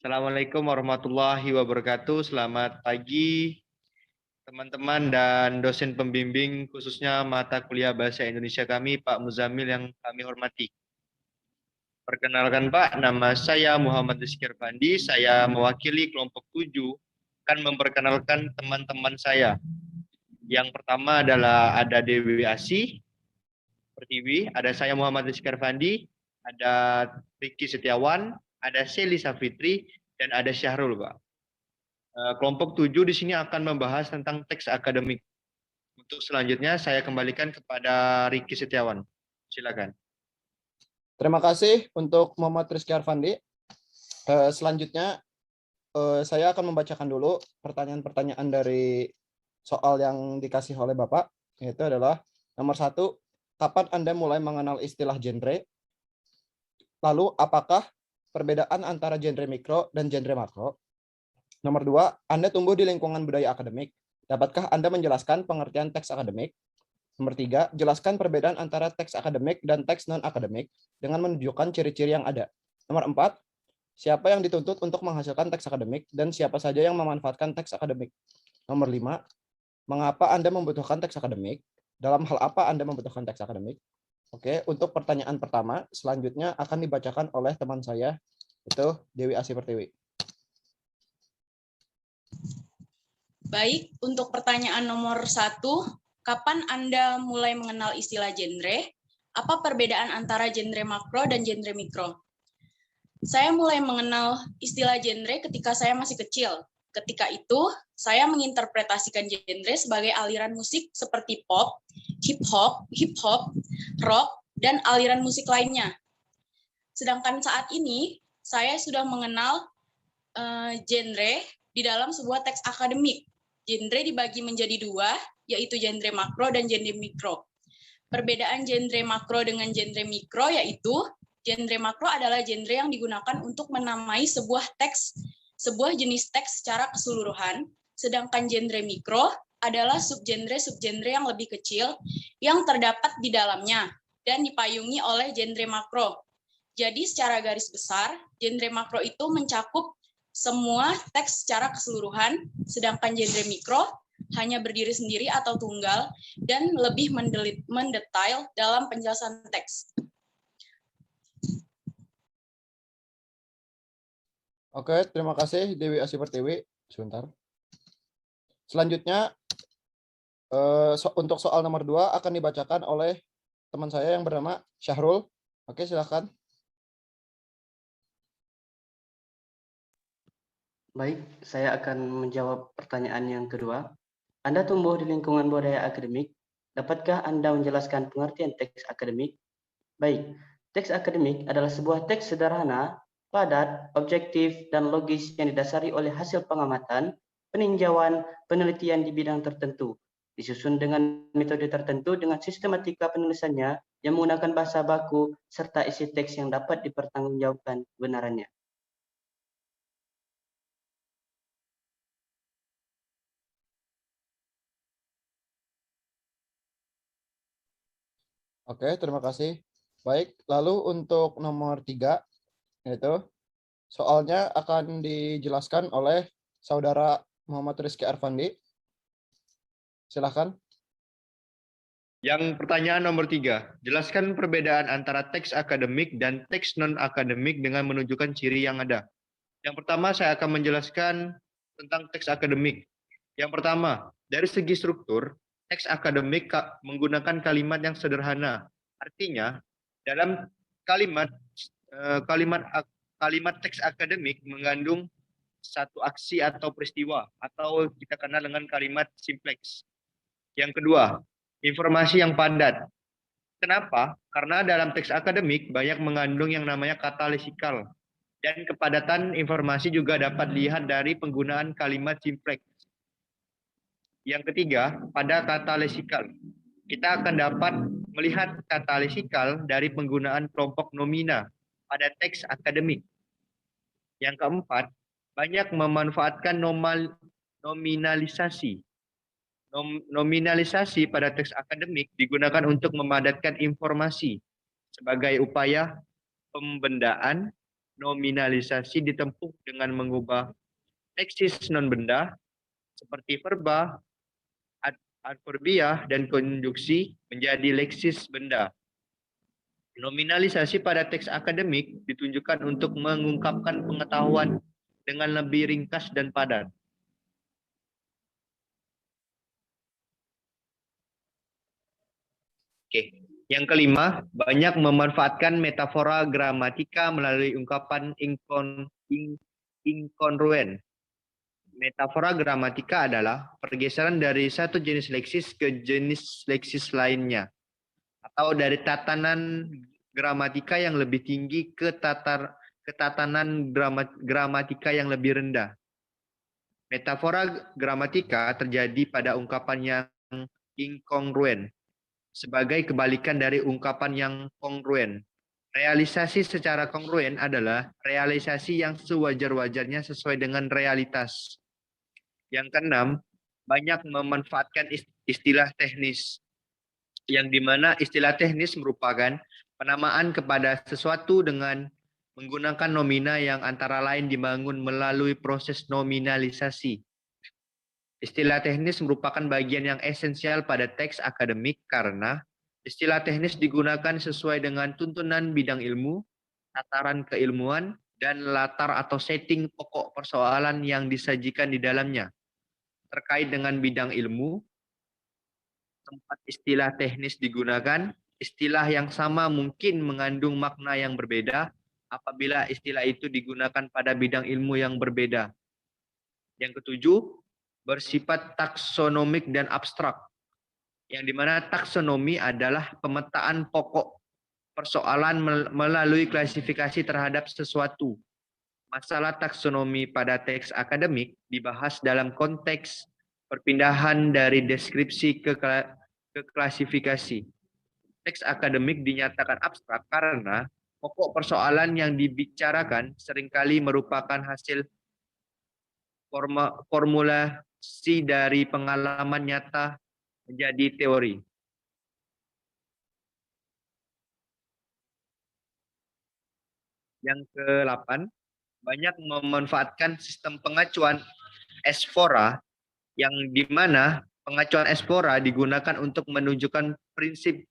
Assalamualaikum warahmatullahi wabarakatuh. Selamat pagi teman-teman dan dosen pembimbing khususnya mata kuliah Bahasa Indonesia kami, Pak Muzamil yang kami hormati. Perkenalkan Pak, nama saya Muhammad Rizky Irfandi. Saya mewakili kelompok 7 akan memperkenalkan teman-teman saya. Yang pertama adalah ada Dewi Asih Pertiwi, ada saya Muhammad Rizky Irfandi, ada Ricky Setiawan, ada Seli Safitri, dan ada Syahrul, Pak. Kelompok 7 di sini akan membahas tentang teks akademik. Untuk selanjutnya saya kembalikan kepada Ricky Setiawan. Silakan. Terima kasih untuk Muhammad Rizky Arfandi. Selanjutnya saya akan membacakan dulu pertanyaan-pertanyaan dari soal yang dikasih oleh Bapak, yaitu adalah nomor 1, kapan Anda mulai mengenal istilah genre? Lalu, apakah perbedaan antara genre mikro dan genre makro? Nomor 2, Anda tumbuh di lingkungan budaya akademik. Dapatkah Anda menjelaskan pengertian teks akademik? Nomor 3, jelaskan perbedaan antara teks akademik dan teks non-akademik dengan menunjukkan ciri-ciri yang ada. Nomor 4, siapa yang dituntut untuk menghasilkan teks akademik dan siapa saja yang memanfaatkan teks akademik. Nomor 5, mengapa Anda membutuhkan teks akademik? Dalam hal apa Anda membutuhkan teks akademik? Oke, untuk pertanyaan pertama, selanjutnya akan dibacakan oleh teman saya, itu Dewi Asih Pertiwi. Baik, untuk pertanyaan nomor 1, kapan Anda mulai mengenal istilah genre? Apa perbedaan antara genre makro dan genre mikro? Saya mulai mengenal istilah genre ketika saya masih kecil. Ketika itu, saya menginterpretasikan genre sebagai aliran musik seperti pop, hip-hop, rock, dan aliran musik lainnya. Sedangkan saat ini, saya sudah mengenal genre di dalam sebuah teks akademik. Genre dibagi menjadi 2, yaitu genre makro dan genre mikro. Perbedaan genre makro dengan genre mikro yaitu genre makro adalah genre yang digunakan untuk menamai sebuah jenis teks secara keseluruhan, sedangkan genre mikro adalah subgenre yang lebih kecil yang terdapat di dalamnya dan dipayungi oleh genre makro. Jadi secara garis besar, genre makro itu mencakup semua teks secara keseluruhan, sedangkan genre mikro hanya berdiri sendiri atau tunggal dan lebih mendetail dalam penjelasan teks. Oke, terima kasih Dewi Asih Pertiwi. Sebentar. Selanjutnya, untuk soal nomor 2 akan dibacakan oleh teman saya yang bernama Syahrul. Oke, silakan. Baik, saya akan menjawab pertanyaan yang kedua. Anda tumbuh di lingkungan budaya akademik. Dapatkah Anda menjelaskan pengertian teks akademik? Baik, teks akademik adalah sebuah teks sederhana, padat, objektif, dan logis yang didasari oleh hasil pengamatan, peninjauan, penelitian di bidang tertentu, disusun dengan metode tertentu dengan sistematika penulisannya yang menggunakan bahasa baku serta isi teks yang dapat dipertanggungjawabkan kebenarannya. Oke, terima kasih. Baik, lalu untuk nomor 3, yaitu soalnya akan dijelaskan oleh Saudara Muhammad Rizky Arfandi. Silakan. Yang pertanyaan nomor 3, jelaskan perbedaan antara teks akademik dan teks non-akademik dengan menunjukkan ciri yang ada. Yang pertama, saya akan menjelaskan tentang teks akademik. Yang pertama, dari segi struktur, teks akademik menggunakan kalimat yang sederhana. Artinya, dalam kalimat teks akademik mengandung satu aksi atau peristiwa, atau kita kenal dengan kalimat simplex. Yang kedua, informasi yang padat. Kenapa? Karena dalam teks akademik banyak mengandung yang namanya kata lesikal. Dan kepadatan informasi juga dapat dilihat dari penggunaan kalimat simplex. Yang ketiga, pada kata lesikal. Kita akan dapat melihat kata lesikal dari penggunaan kelompok nomina pada teks akademik. Yang keempat, banyak memanfaatkan nominalisasi. Nominalisasi pada teks akademik digunakan untuk memadatkan informasi sebagai upaya pembendaan, nominalisasi ditempuh dengan mengubah leksis non-benda seperti verba, adverbial, dan konjungsi menjadi leksis benda. Nominalisasi pada teks akademik ditunjukkan untuk mengungkapkan pengetahuan dengan lebih ringkas dan padat. Oke. Yang kelima, banyak memanfaatkan metafora gramatika melalui ungkapan inkongruen. Metafora gramatika adalah pergeseran dari satu jenis leksis ke jenis leksis lainnya, atau dari tatanan gramatika yang lebih tinggi ke tatanan gramatika yang lebih rendah. Metafora gramatika terjadi pada ungkapan yang inkongruen, sebagai kebalikan dari ungkapan yang kongruen. Realisasi secara kongruen adalah realisasi yang sewajar-wajarnya sesuai dengan realitas. Yang keenam, banyak memanfaatkan istilah teknis, yang dimana istilah teknis merupakan penamaan kepada sesuatu dengan menggunakan nomina yang antara lain dibangun melalui proses nominalisasi. Istilah teknis merupakan bagian yang esensial pada teks akademik karena istilah teknis digunakan sesuai dengan tuntunan bidang ilmu, tataran keilmuan, dan latar atau setting pokok persoalan yang disajikan di dalamnya. Terkait dengan bidang ilmu, tempat istilah teknis digunakan, istilah yang sama mungkin mengandung makna yang berbeda apabila istilah itu digunakan pada bidang ilmu yang berbeda. Yang ketujuh, bersifat taksonomik dan abstrak, yang dimana taksonomi adalah pemetaan pokok persoalan melalui klasifikasi terhadap sesuatu. Masalah taksonomi pada teks akademik dibahas dalam konteks perpindahan dari deskripsi ke klasifikasi. Teks akademik dinyatakan abstrak karena pokok persoalan yang dibicarakan seringkali merupakan hasil formulasi dari pengalaman nyata menjadi teori. Yang ke-8, banyak memanfaatkan sistem pengacuan Esfora, yang dimana pengacuan Esfora digunakan untuk menunjukkan prinsip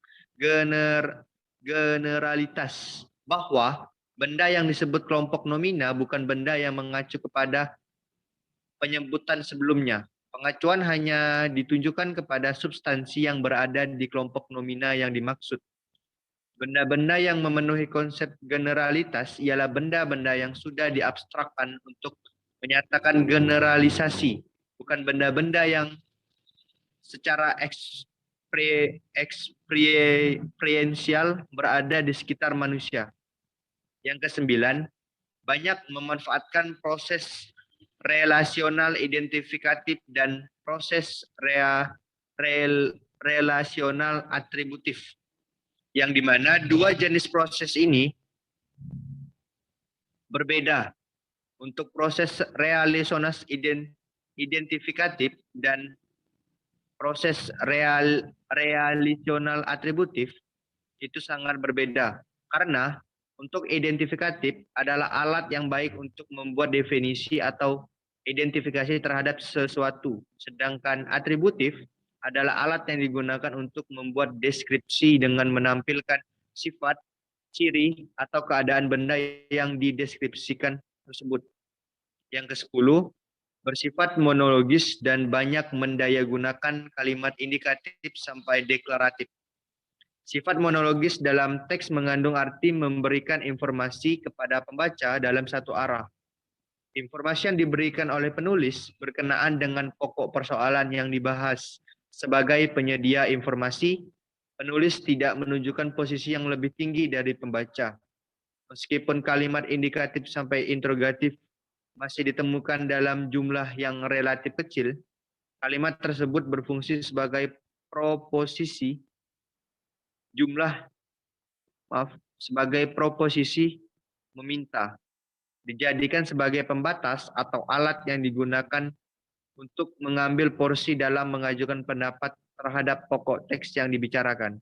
generalitas bahwa benda yang disebut kelompok nomina bukan benda yang mengacu kepada penyebutan sebelumnya. Pengacuan hanya ditunjukkan kepada substansi yang berada di kelompok nomina yang dimaksud. Benda-benda yang memenuhi konsep generalitas ialah benda-benda yang sudah diabstrakkan untuk menyatakan generalisasi, bukan benda-benda yang secara eksperiensial berada di sekitar manusia. Yang kesembilan, banyak memanfaatkan proses relasional identifikatif dan proses relasional atributif, yang dimana dua jenis proses ini berbeda. Untuk proses relasional identifikatif dan proses relasional atributif itu sangat berbeda, karena untuk identifikatif adalah alat yang baik untuk membuat definisi atau identifikasi terhadap sesuatu, sedangkan atributif adalah alat yang digunakan untuk membuat deskripsi dengan menampilkan sifat, ciri, atau keadaan benda yang dideskripsikan tersebut. Yang ke-10, bersifat monologis dan banyak mendayagunakan kalimat indikatif sampai deklaratif. Sifat monologis dalam teks mengandung arti memberikan informasi kepada pembaca dalam satu arah. Informasi yang diberikan oleh penulis berkenaan dengan pokok persoalan yang dibahas. Sebagai penyedia informasi, penulis tidak menunjukkan posisi yang lebih tinggi dari pembaca. Meskipun kalimat indikatif sampai interrogatif masih ditemukan dalam jumlah yang relatif kecil, kalimat tersebut berfungsi sebagai proposisi sebagai proposisi meminta, dijadikan sebagai pembatas atau alat yang digunakan untuk mengambil porsi dalam mengajukan pendapat terhadap pokok teks yang dibicarakan.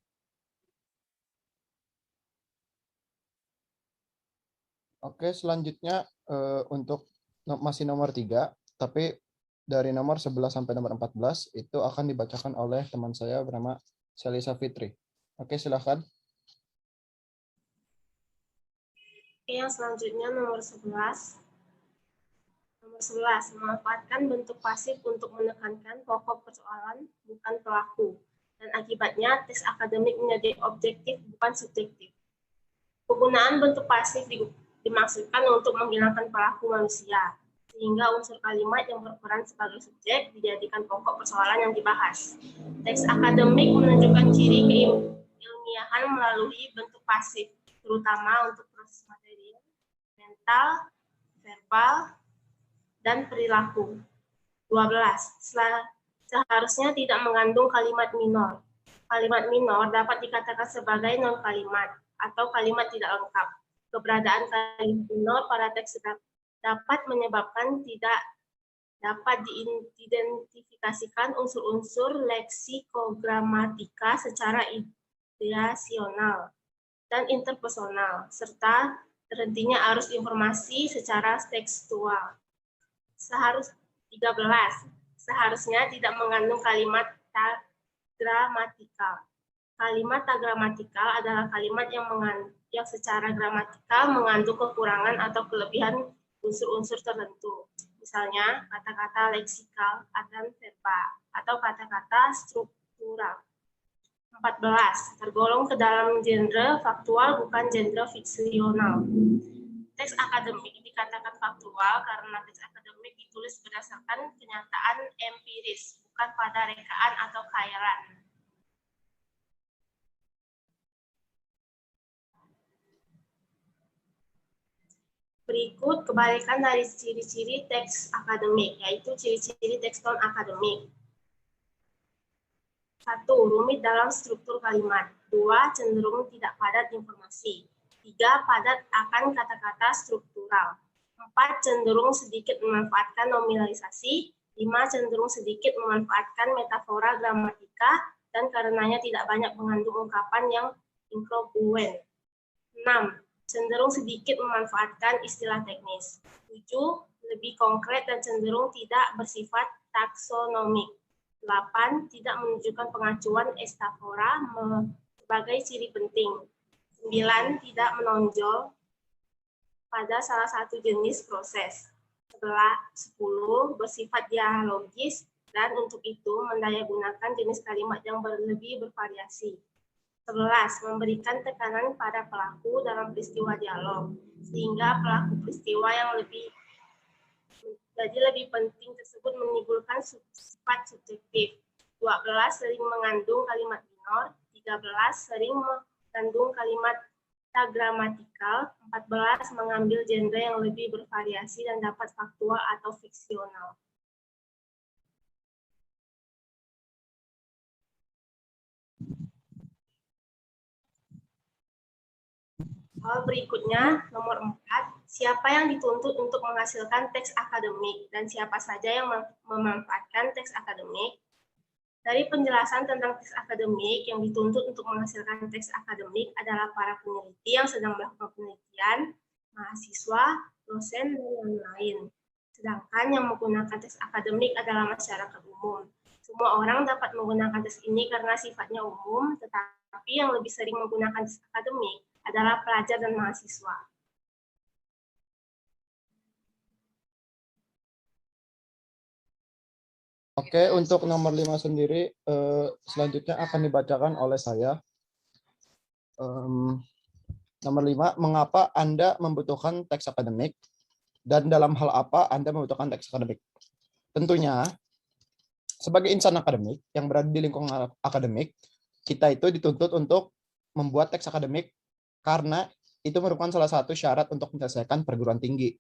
Oke, selanjutnya untuk masih nomor 3, tapi dari nomor 11 sampai nomor 14 itu akan dibacakan oleh teman saya bernama Selisa Fitri. Oke, silakan. Oke, yang selanjutnya nomor 11. Nomor 11, memanfaatkan bentuk pasif untuk menekankan pokok persoalan, bukan pelaku. Dan akibatnya, tes akademik menjadi objektif, bukan subjektif. Penggunaan bentuk pasif dimaksudkan untuk menghilangkan pelaku manusia, sehingga unsur kalimat yang berperan sebagai subjek dijadikan pokok persoalan yang dibahas. Teks akademik menunjukkan ciri keilmiahan melalui bentuk pasif, terutama untuk proses material, mental, verbal, dan perilaku. 12. Seharusnya tidak mengandung kalimat minor. Kalimat minor dapat dikatakan sebagai non-kalimat atau kalimat tidak lengkap. Keberadaan kalimat minor pada teks dapat menyebabkan tidak dapat diidentifikasikan unsur-unsur leksikogramatika secara ideasional dan interpersonal, serta terhentinya arus informasi secara tekstual. 13. Seharusnya tidak mengandung kalimat gramatikal. Kalimat gramatikal adalah kalimat yang secara gramatikal mengandung kekurangan atau kelebihan unsur-unsur tertentu. Misalnya, kata-kata leksikal dan verbal atau kata-kata struktural. 14. Tergolong ke dalam genre faktual, bukan genre fiksional. Teks akademik dikatakan faktual karena teks akademik ditulis berdasarkan kenyataan empiris, bukan pada rekaan atau khayalan. Berikut kebalikan dari ciri-ciri teks akademik, yaitu ciri-ciri teks non-akademik. 1. Rumit dalam struktur kalimat. 2. Cenderung tidak padat informasi. 3. Padat akan kata-kata struktural. 4. Cenderung sedikit memanfaatkan nominalisasi. 5. Cenderung sedikit memanfaatkan metafora gramatika, dan karenanya tidak banyak mengandung ungkapan yang inkongruen. 6. Cenderung sedikit memanfaatkan istilah teknis. 7. Lebih konkret dan cenderung tidak bersifat taksonomik. 8. Tidak menunjukkan pengacuan estafora sebagai ciri penting. 9. Tidak menonjol pada salah satu jenis proses. 10. Bersifat dialogis, dan untuk itu mendayagunakan jenis kalimat yang lebih bervariasi. 11. Memberikan tekanan pada pelaku dalam peristiwa dialog, sehingga pelaku peristiwa yang lebih penting tersebut menimbulkan sifat subjektif. 12. Sering mengandung kalimat minor. 13. Sering mengandung kalimat gramatikal. 14. Mengambil genre yang lebih bervariasi dan dapat faktual atau fiksional. Hal berikutnya, nomor 4, siapa yang dituntut untuk menghasilkan teks akademik dan siapa saja yang memanfaatkan teks akademik. Dari penjelasan tentang teks akademik, yang dituntut untuk menghasilkan teks akademik adalah para peneliti yang sedang melakukan penelitian, mahasiswa, dosen, dan lain-lain. Sedangkan yang menggunakan teks akademik adalah masyarakat umum. Semua orang dapat menggunakan teks ini karena sifatnya umum, tetapi yang lebih sering menggunakan teks akademik adalah pelajar dan mahasiswa. Oke, untuk nomor 5 sendiri, selanjutnya akan dibacakan oleh saya. Nomor 5, mengapa Anda membutuhkan teks akademik dan dalam hal apa Anda membutuhkan teks akademik? Tentunya, sebagai insan akademik yang berada di lingkungan akademik, kita itu dituntut untuk membuat teks akademik karena itu merupakan salah satu syarat untuk menyelesaikan perguruan tinggi.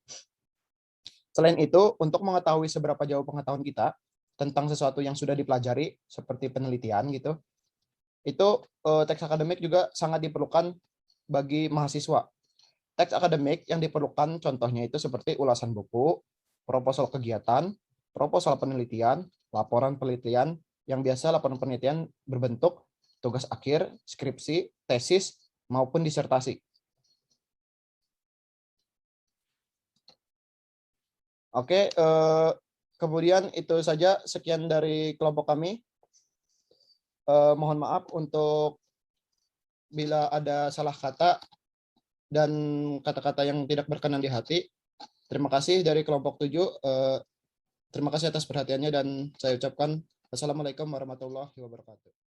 Selain itu, untuk mengetahui seberapa jauh pengetahuan kita tentang sesuatu yang sudah dipelajari, seperti penelitian gitu, itu teks akademik juga sangat diperlukan bagi mahasiswa. Teks akademik yang diperlukan contohnya itu seperti ulasan buku, proposal kegiatan, proposal penelitian, laporan penelitian, yang biasa laporan penelitian berbentuk tugas akhir, skripsi, tesis, maupun disertasi. Oke, kemudian itu saja sekian dari kelompok kami. Mohon maaf untuk bila ada salah kata dan kata-kata yang tidak berkenan di hati. Terima kasih dari kelompok 7. Terima kasih atas perhatiannya dan saya ucapkan Wassalamualaikum warahmatullahi wabarakatuh.